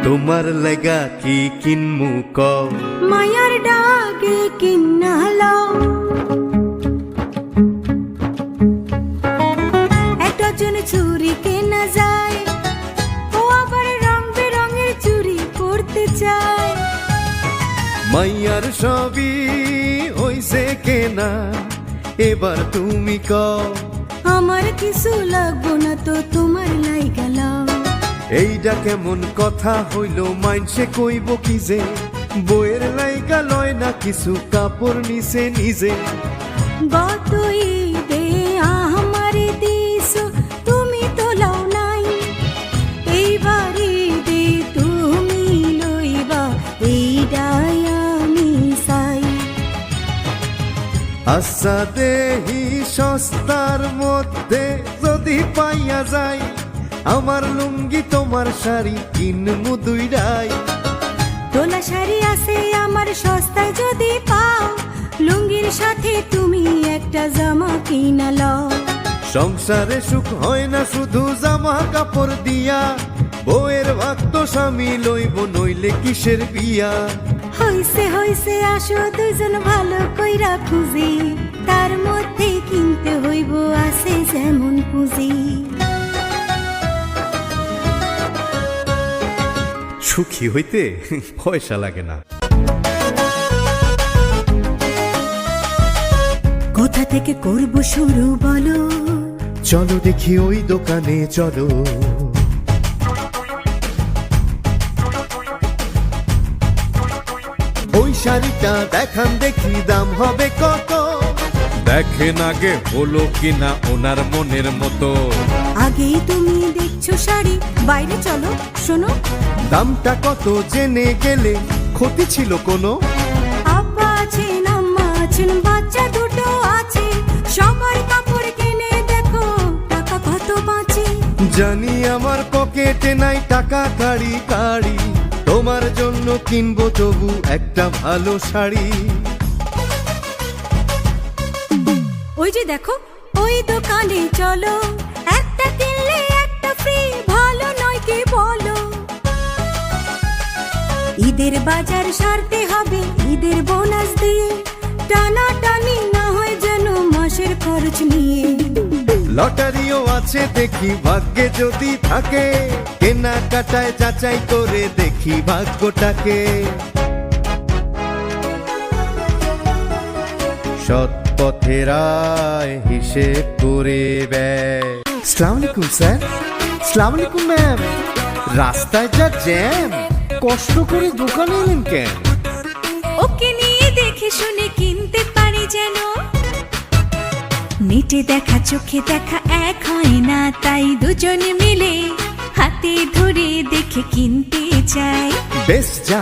তোমার লাগা কি কিনমু কও মায়ার ডাকে কিনালো একটা জন চুরি কেনা যায় ও আবার রং বেরঙের চুরি করতে চায় মাইয়ার সবই হইছে কেনা এবার তুমি কও আমার কিছু লাগবো না তো তোমার লাইগা লাও এইটা কেমন কথা হইল মাইনসে কইব কি যে বইয়ের লাইগা লয় না কিছু কাপড় নিছে নিজে গত ঈদে আমারে দিছো তুমি তো লাও নাই এইবার ঈদে তুমি লইবা এইটাই আমি চাই আচ্ছা দেহি সস্তার মধ্যে যদি পাইয়া যায় আমার লুঙ্গি তোমার শাড়ি কিনমু দুইটাই তোলা শাড়ি আছে আমার সস্তায় যদি পাও লুঙ্গির সাথে তুমি একটা জামা কিনা লও সংসারে সুখ হয় না শুধু জামা কাপড় দিয়া বউয়ের ভাগ তো স্বামী লইব নইলে কিসের বিয়া হইছে হইছে আসো দুইজন ভালো কইরা খুঁজি তার মধ্যে কিনতে হইব আছে যেমন পুঁজি সুখী হইতে পয়সা লাগে না কোথা থেকে করব শুরু বলো চলো দেখি ওই দোকানে চলো ওই শাড়িটা দেখান দেখি দাম হবে কত দেখেন আগে হলো কিনা ওনার মনের মতো আগেই তুমি দেখছো শাড়ি বাইরে চলো শোনো দামটা কত জেনে গেলে ক্ষতি ছিল কোনো আব্বা আছেন আম্মা আছেন বাচ্চা দুটো আছে সবার কাপড় কিনে দেখো টাকা কত বাঁচে জানি আমার পকেটে নাই টাকা কাড়ি কাড়ি তোমার জন্য কিনবো তবু একটা ভালো শাড়ি ওই যে দেখো ওই দোকানে চলো একটা কিনলে একটা ফ্রি ভালো নয় কি বলো ঈদের বাজার সারতে হবে ঈদের বোনাস দিয়ে টানা টানি না হয় যেন মাসের খরচ নিয়ে লটারিও আছে দেখি ভাগ্যে যদি থাকে কেনাকাটায় যাচাই করে দেখি ভাগ্যটাকে সৎ পথের আয় হিসেব করে ব্যয় আসসালামু আলাইকুম স্যার আসসালামু আলাইকুম ম্যাম রাস্তায় যা জ্যাম কষ্ট করে দোকানে এলেন কেন ওকে নিয়ে দেখে শুনে কিনতে পারি যেন নেটে দেখা চোখে দেখা এক হয় না তাই দুজনে মিলে হাতে ধরে দেখে কিনতে চাই বেস্ট যা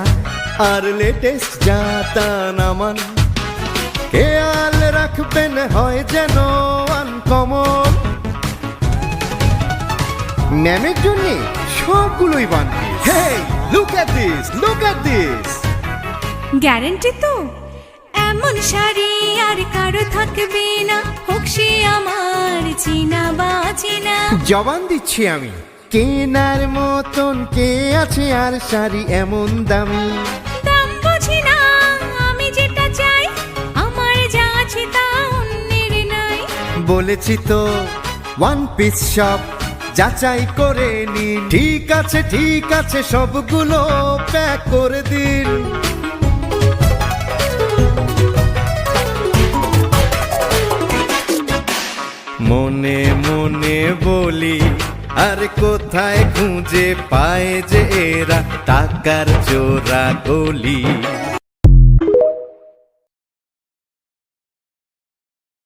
আর লেটেস্ট যা তা নামান খেয়াল রাখবেন হয় যেন আনকমন ম্যামের জন্য সবগুলোই বানবি হেই লুক এট দিস গ্যারান্টি তো এমন শাড়ি আর কারো থাকবে না হোক সে আমার চিনা বা চেনা জবান দিচ্ছি আমি কেনার মতন কে আছে আর শাড়ি এমন দামি দাম বুঝি না আমি যেটা চাই আমার যা আছে তা অন্যের নাই বলেছি তো ওয়ান পিস শপ যাচাই করে নিন ঠিক আছে সবগুলো প্যাক করে দিন মনে মনে বলি আর কোথায় খুঁজে পায় যে এরা টাকার জোড়া গলি